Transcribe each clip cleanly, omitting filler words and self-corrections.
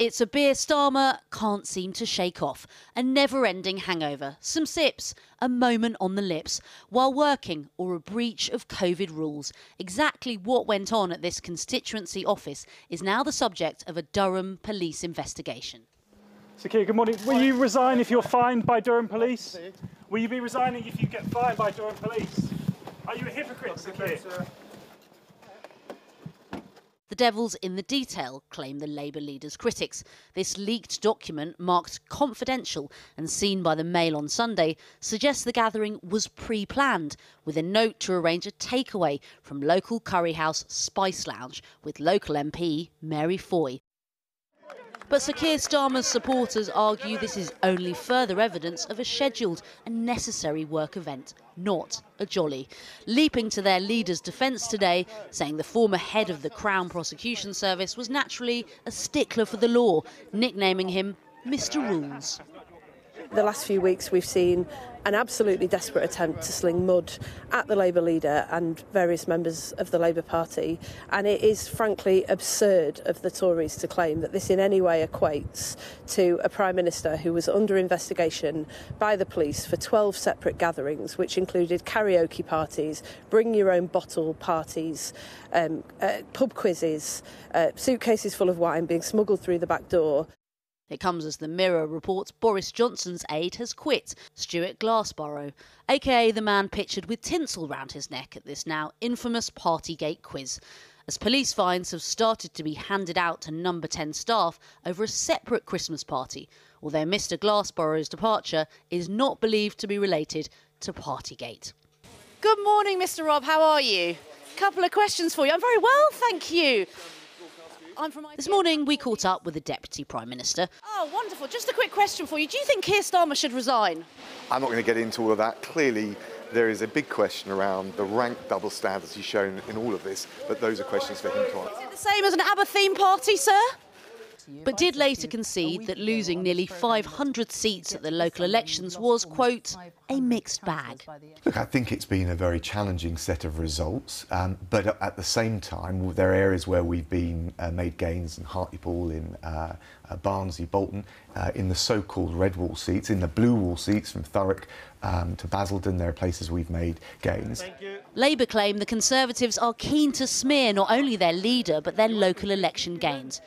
It's a beer Starmer can't seem to shake off. A never-ending hangover, some sips, a moment on the lips, while working, or a breach of COVID rules. Exactly what went on at this constituency office is now the subject of a Durham Police investigation. Sir Keir, good morning. Will you resign if you're fined by Durham Police? Will you be resigning if you get fined by Durham Police? Are you a hypocrite, Sir Keir? The devil's in the detail, claim the Labour leader's critics. This leaked document, marked confidential and seen by the Mail on Sunday, suggests the gathering was pre-planned, with a note to arrange a takeaway from local curry house Spice Lounge with local MP Mary Foy. But Sir Keir Starmer's supporters argue this is only further evidence of a scheduled and necessary work event, not a jolly. Leaping to their leader's defence today, saying the former head of the Crown Prosecution Service was naturally a stickler for the law, nicknaming him Mr. Rules. The last few weeks we've seen an absolutely desperate attempt to sling mud at the Labour leader and various members of the Labour Party, and it is frankly absurd of the Tories to claim that this in any way equates to a Prime Minister who was under investigation by the police for 12 separate gatherings, which included karaoke parties, bring your own bottle parties, pub quizzes, suitcases full of wine being smuggled through the back door. It comes as the Mirror reports Boris Johnson's aide has quit, Stuart Glassborough, aka the man pictured with tinsel round his neck at this now infamous Partygate quiz, as police fines have started to be handed out to Number 10 staff over a separate Christmas party, although Mr Glassborough's departure is not believed to be related to Partygate. Good morning, Mr Raab, how are you? Couple of questions for you. I'm very well, thank you. This morning we caught up with the Deputy Prime Minister. Oh, wonderful. Just a quick question for you. Do you think Keir Starmer should resign? I'm not going to get into all of that. Clearly, there is a big question around the rank double standards he's shown in all of this, but those are questions for him to answer. Is it the same as an ABBA theme party, sir? But did later concede that losing nearly 500 seats at the local elections was, quote, a mixed bag. Look, I think it's been a very challenging set of results, but at the same time, there are areas where we've been made gains in Hartlepool, in Barnsley, Bolton, in the so-called red wall seats, in the blue wall seats from Thurrock to Basildon. There are places we've made gains. Labour claim the Conservatives are keen to smear not only their leader but their local election gains.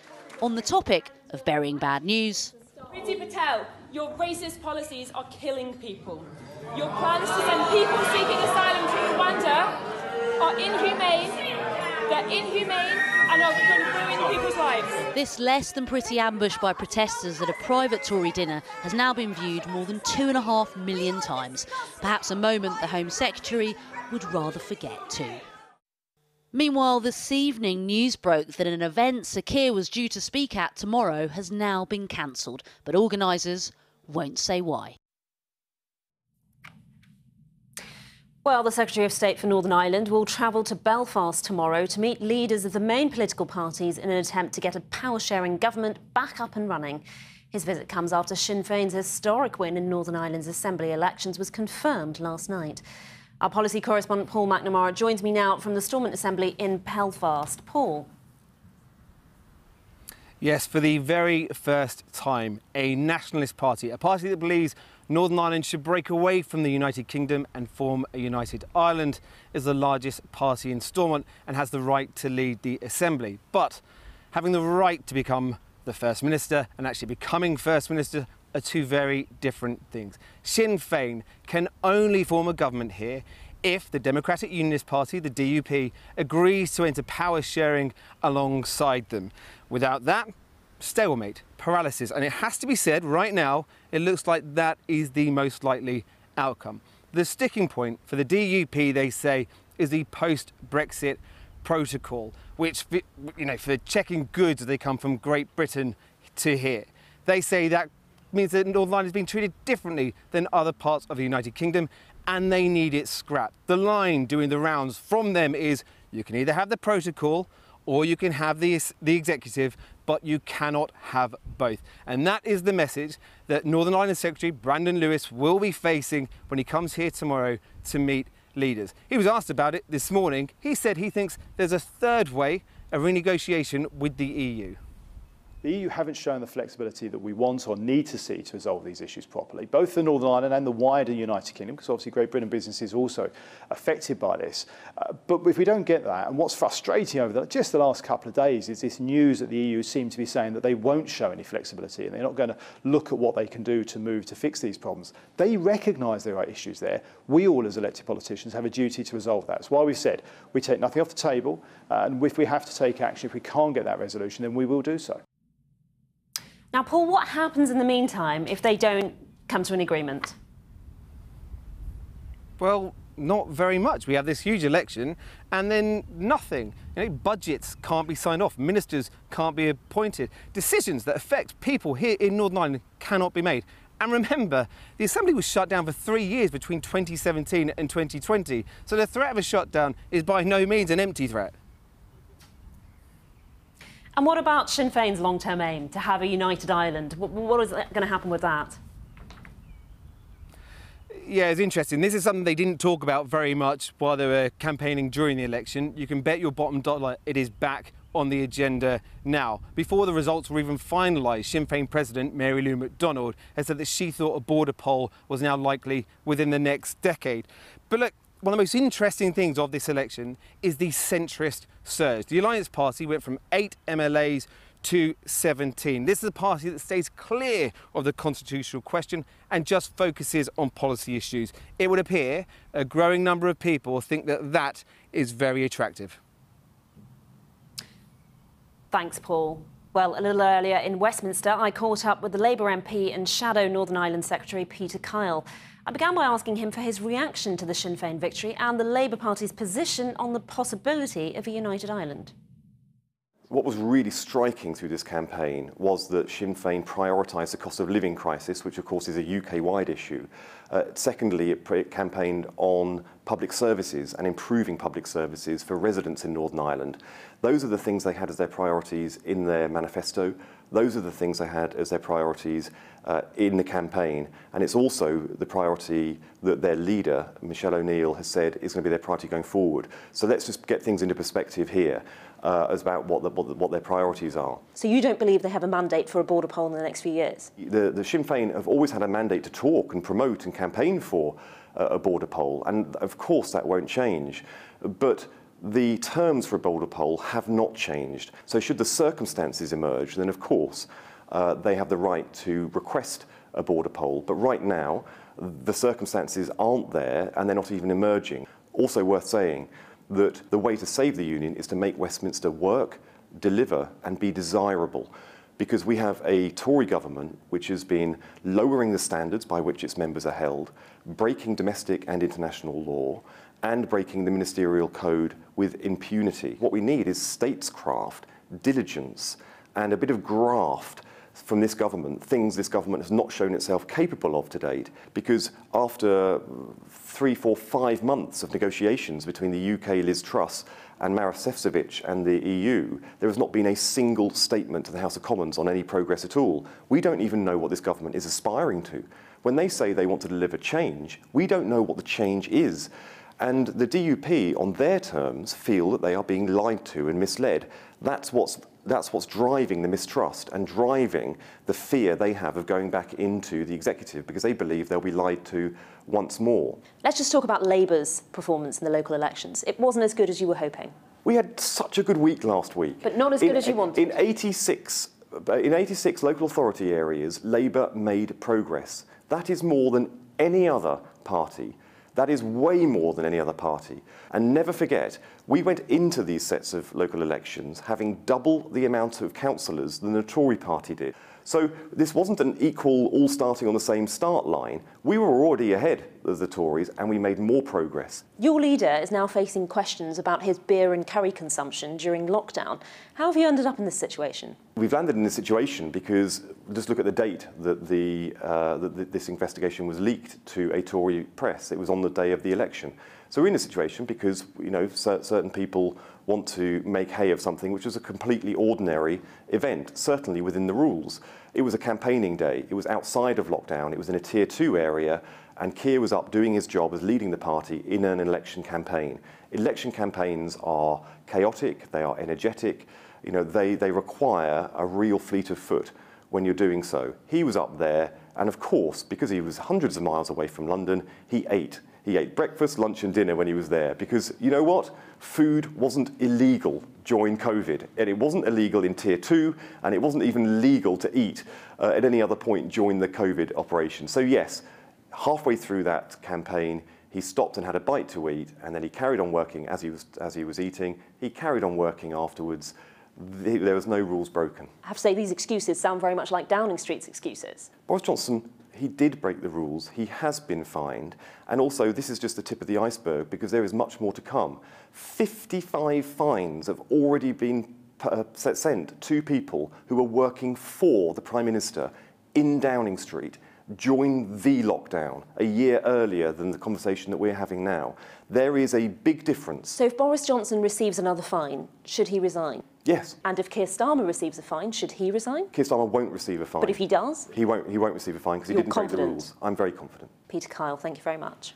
On the topic of burying bad news. Priti Patel, your racist policies are killing people. Your plans to send people seeking asylum to Rwanda are inhumane, they're inhumane and are going to ruin people's lives. This less than pretty ambush by protesters at a private Tory dinner has now been viewed more than 2.5 million times. Perhaps a moment the Home Secretary would rather forget too. Meanwhile, this evening news broke that an event Sir Keir was due to speak at tomorrow has now been cancelled, but organisers won't say why. Well, the Secretary of State for Northern Ireland will travel to Belfast tomorrow to meet leaders of the main political parties in an attempt to get a power-sharing government back up and running. His visit comes after Sinn Féin's historic win in Northern Ireland's Assembly elections was confirmed last night. Our policy correspondent Paul McNamara joins me now from the Stormont Assembly in Belfast. Paul. Yes, for the very first time, a nationalist party, a party that believes Northern Ireland should break away from the United Kingdom and form a united Ireland, is the largest party in Stormont and has the right to lead the Assembly. But having the right to become the First Minister and actually becoming First Minister are two very different things. Sinn Féin can only form a government here if the Democratic Unionist Party, the DUP, agrees to enter power sharing alongside them. Without that, stalemate, paralysis. And it has to be said, right now, it looks like that is the most likely outcome. The sticking point for the DUP, they say, is the post-Brexit protocol, which, for checking goods as they come from Great Britain to here. They say that means that Northern Ireland is being treated differently than other parts of the United Kingdom, and they need it scrapped. The line doing the rounds from them is you can either have the protocol or you can have the executive, but you cannot have both. And that is the message that Northern Ireland Secretary Brandon Lewis will be facing when he comes here tomorrow to meet leaders. He was asked about it this morning. He said he thinks there's a third way, a renegotiation with the EU. The EU haven't shown the flexibility that we want or need to see to resolve these issues properly, both for Northern Ireland and the wider United Kingdom, because obviously Great Britain business is also affected by this. But if we don't get that, and what's frustrating over just the last couple of days is this news that the EU seem to be saying that they won't show any flexibility and they're not going to look at what they can do to move to fix these problems. They recognise there are issues there. We all as elected politicians have a duty to resolve that. That's why we've said we take nothing off the table, and if we have to take action, if we can't get that resolution, then we will do so. Now, Paul, what happens in the meantime if they don't come to an agreement? Well, not very much. We have this huge election and then nothing. Budgets can't be signed off, ministers can't be appointed, decisions that affect people here in Northern Ireland cannot be made. And remember, the Assembly was shut down for 3 years between 2017 and 2020, so the threat of a shutdown is by no means an empty threat. And what about Sinn Féin's long-term aim to have a united Ireland? What is going to happen with that? Yeah, it's interesting. This is something they didn't talk about very much while they were campaigning during the election. You can bet your bottom dollar it is back on the agenda now. Before the results were even finalised, Sinn Féin President Mary Lou McDonald has said that she thought a border poll was now likely within the next decade. But look, one of the most interesting things of this election is the centrist surge. The Alliance Party went from 8 MLAs to 17. This is a party that stays clear of the constitutional question and just focuses on policy issues. It would appear a growing number of people think that that is very attractive. Thanks, Paul. Well, a little earlier in Westminster, I caught up with the Labour MP and Shadow Northern Ireland Secretary Peter Kyle. I began by asking him for his reaction to the Sinn Féin victory and the Labour Party's position on the possibility of a united Ireland. What was really striking through this campaign was that Sinn Féin prioritised the cost of living crisis, which of course is a UK-wide issue. Secondly, it campaigned on public services and improving public services for residents in Northern Ireland. Those are the things they had as their priorities in their manifesto. Those are the things they had as their priorities in the campaign. And it's also the priority that their leader, Michelle O'Neill, has said is going to be their priority going forward. So let's just get things into perspective here. As about what their priorities are. So you don't believe they have a mandate for a border poll in the next few years? The Sinn Féin have always had a mandate to talk and promote and campaign for a border poll, and of course that won't change. But the terms for a border poll have not changed. So should the circumstances emerge, then of course they have the right to request a border poll. But right now, the circumstances aren't there and they're not even emerging. Also worth saying, that the way to save the union is to make Westminster work, deliver and be desirable. Because we have a Tory government which has been lowering the standards by which its members are held, breaking domestic and international law, and breaking the ministerial code with impunity. What we need is statescraft, diligence, and a bit of graft from this government, things this government has not shown itself capable of to date, because after 3, 4, 5 months of negotiations between the UK Liz Truss and Maroš Šefčovič and the EU, there has not been a single statement to the House of Commons on any progress at all. We don't even know what this government is aspiring to. When they say they want to deliver change, we don't know what the change is. And the DUP, on their terms, feel that they are being lied to and misled. That's what's driving the mistrust and driving the fear they have of going back into the executive, because they believe they'll be lied to once more. Let's just talk about Labour's performance in the local elections. It wasn't as good as you were hoping. We had such a good week last week. But not as good as you wanted. In 86 local authority areas, Labour made progress. That is more than any other party. That is way more than any other party. And never forget, we went into these sets of local elections having double the amount of councillors than the Tory party did. So this wasn't an equal, all starting on the same start line. We were already ahead of the Tories and we made more progress. Your leader is now facing questions about his beer and curry consumption during lockdown. How have you ended up in this situation? We've landed in this situation because, just look at the date that this investigation was leaked to a Tory press. It was on the day of the election. So we're in a situation because, you know, certain people want to make hay of something which was a completely ordinary event, certainly within the rules. It was a campaigning day. It was outside of lockdown. It was in a Tier 2 area, and Keir was up doing his job as leading the party in an election campaign. Election campaigns are chaotic, they are energetic, You know, they require a real fleet of foot when you're doing so. He was up there, and of course, because he was hundreds of miles away from London, he ate. He ate breakfast, lunch and dinner when he was there because, you know what? Food wasn't illegal during COVID. And it wasn't illegal in Tier 2, and it wasn't even legal to eat at any other point during the COVID operation. So yes, halfway through that campaign, he stopped and had a bite to eat, and then he carried on working as he was eating. He carried on working afterwards. There was no rules broken. I have to say, these excuses sound very much like Downing Street's excuses. Boris Johnson, he did break the rules. He has been fined. And also, this is just the tip of the iceberg because there is much more to come. 55 fines have already been sent to people who were working for the Prime Minister in Downing Street during the lockdown, a year earlier than the conversation that we're having now. There is a big difference. So if Boris Johnson receives another fine, should he resign? Yes. And if Keir Starmer receives a fine, should he resign? Keir Starmer won't receive a fine. But if he does? He won't receive a fine because he didn't break the rules. I'm very confident. Peter Kyle, thank you very much.